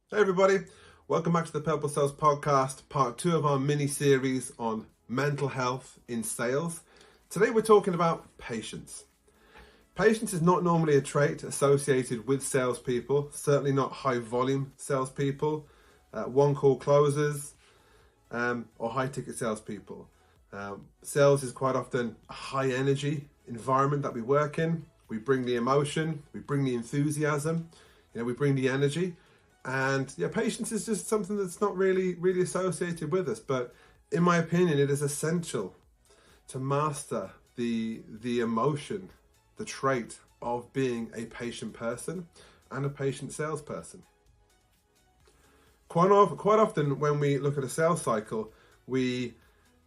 Hey everybody, welcome back to the Purple Sales Podcast, part 2 of our mini-series on mental health in sales. Today we're talking about patience. Patience is not normally a trait associated with salespeople, certainly not high-volume salespeople, one-call closers, or high-ticket salespeople. Sales is quite often a high-energy environment that we work in. We bring the emotion, we bring the enthusiasm, we bring the energy. And yeah, patience is just something that's not really associated with us. But in my opinion, it is essential to master the emotion, the trait of being a patient person and a patient salesperson. Quite often when we look at a sales cycle, we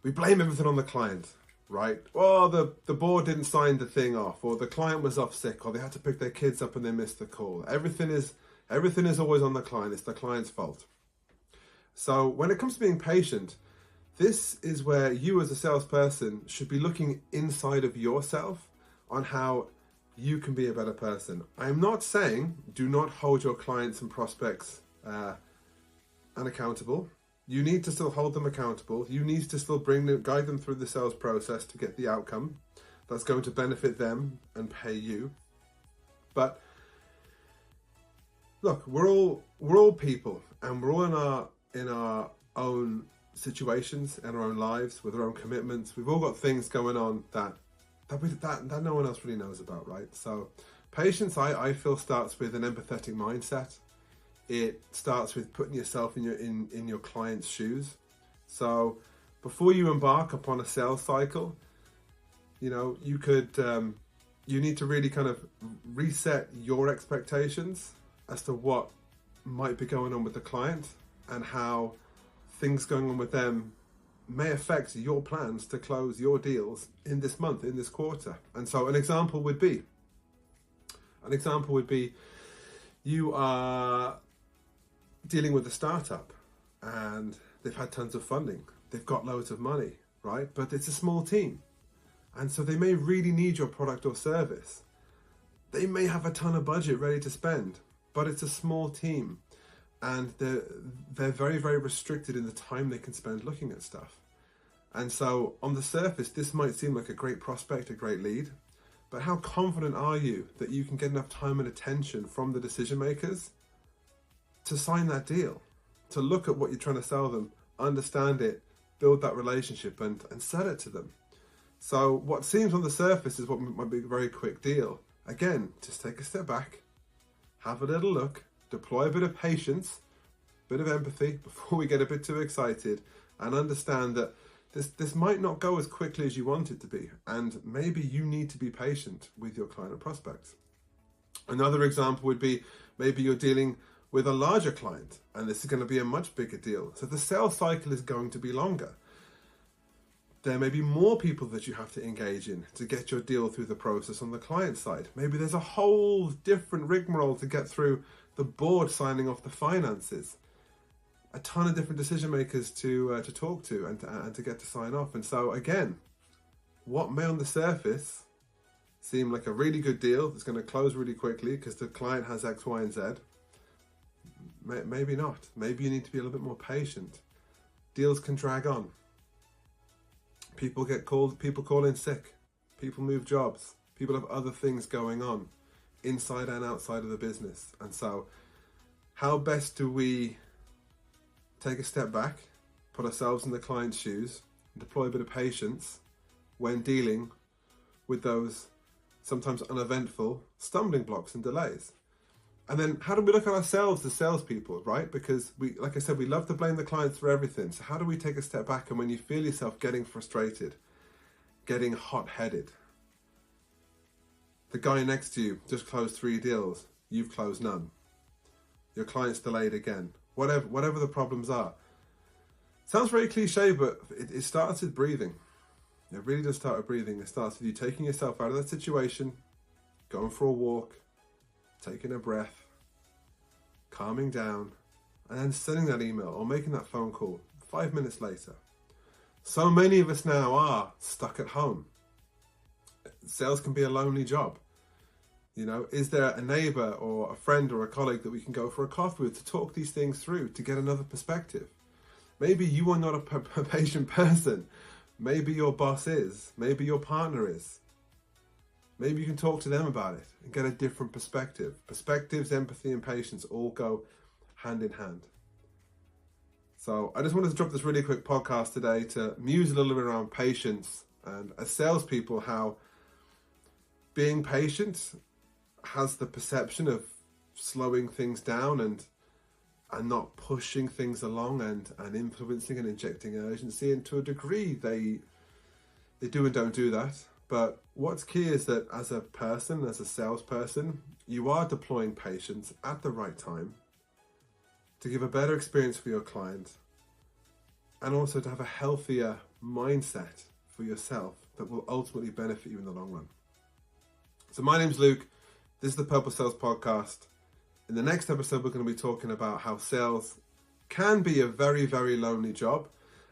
blame everything on the client, right? Oh, the board didn't sign the thing off, or the client was off sick, or they had to pick their kids up and they missed the call. Everything is always on the client. It's the client's fault. So when it comes to being patient, this is where you as a salesperson should be looking inside of yourself on how you can be a better person. I'm not saying do not hold your clients and prospects unaccountable. You need to still hold them accountable. You need to still guide them through the sales process to get the outcome that's going to benefit them and pay you. But look, we're all people, and we're all in our own situations and our own lives with our own commitments. We've all got things going on that no one else really knows about, right? So patience, I feel, starts with an empathetic mindset. It starts with putting yourself in your client's shoes. So before you embark upon a sales cycle, you need to really kind of reset your expectations as to what might be going on with the client and how things going on with them may affect your plans to close your deals in this month, in this quarter. And so an example would be you are dealing with a startup and they've had tons of funding. They've got loads of money, right? But it's a small team. And so they may really need your product or service. They may have a ton of budget ready to spend, but it's a small team and they're very restricted in the time they can spend looking at stuff. And so on the surface, this might seem like a great prospect, a great lead, but how confident are you that you can get enough time and attention from the decision makers to sign that deal, to look at what you're trying to sell them, understand it, build that relationship and sell it to them? So what seems on the surface is what might be a very quick deal. Again, just take a step back, have a little look, deploy a bit of patience, a bit of empathy before we get a bit too excited, and understand that this might not go as quickly as you want it to be, and maybe you need to be patient with your client and prospects. Another example would be maybe you're dealing with a larger client, and this is going to be a much bigger deal. So the sales cycle is going to be longer. There may be more people that you have to engage in to get your deal through the process on the client side. Maybe there's a whole different rigmarole to get through the board signing off the finances. A ton of different decision makers to talk to and to get to sign off. And so again, what may on the surface seem like a really good deal that's going to close really quickly because the client has X, Y, and Z, maybe not. Maybe you need to be a little bit more patient. Deals can drag on. People call in sick, people move jobs, people have other things going on inside and outside of the business. And so how best do we take a step back, put ourselves in the client's shoes, and deploy a bit of patience when dealing with those sometimes uneventful stumbling blocks and delays? And then how do we look at ourselves as salespeople, right? Because like I said, we love to blame the clients for everything. So how do we take a step back? And when you feel yourself getting frustrated, getting hot-headed, the guy next to you just closed 3 deals, you've closed none. Your client's delayed again. Whatever the problems are. Sounds very cliche, but it starts with breathing. It really does start with breathing. It starts with you taking yourself out of that situation, going for a walk, taking a breath, calming down, and then sending that email or making that phone call 5 minutes later. So many of us now are stuck at home. Sales can be a lonely job. You know, is there a neighbor or a friend or a colleague that we can go for a coffee with to talk these things through, to get another perspective? Maybe you are not a patient person. Maybe your boss is. Maybe your partner is. Maybe you can talk to them about it and get a different perspective. Perspectives, empathy, and patience all go hand in hand. So I just wanted to drop this really quick podcast today to muse a little bit around patience, and as salespeople, how being patient has the perception of slowing things down and not pushing things along and influencing and injecting urgency. And to a degree, they do and don't do that. But what's key is that as a person, as a salesperson, you are deploying patience at the right time to give a better experience for your client, and also to have a healthier mindset for yourself that will ultimately benefit you in the long run. So my name's Luke. This is the Purple Sales Podcast. In the next episode, we're going to be talking about how sales can be a very, very lonely job,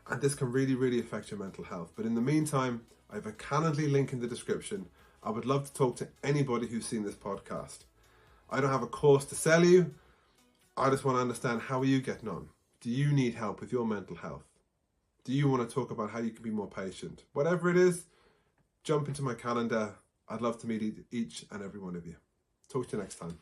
and this can really, really affect your mental health. But in the meantime, I have a Calendly link in the description. I would love to talk to anybody who's seen this podcast. I don't have a course to sell you. I just want to understand, how are you getting on? Do you need help with your mental health? Do you want to talk about how you can be more patient? Whatever it is, jump into my calendar. I'd love to meet each and every one of you. Talk to you next time.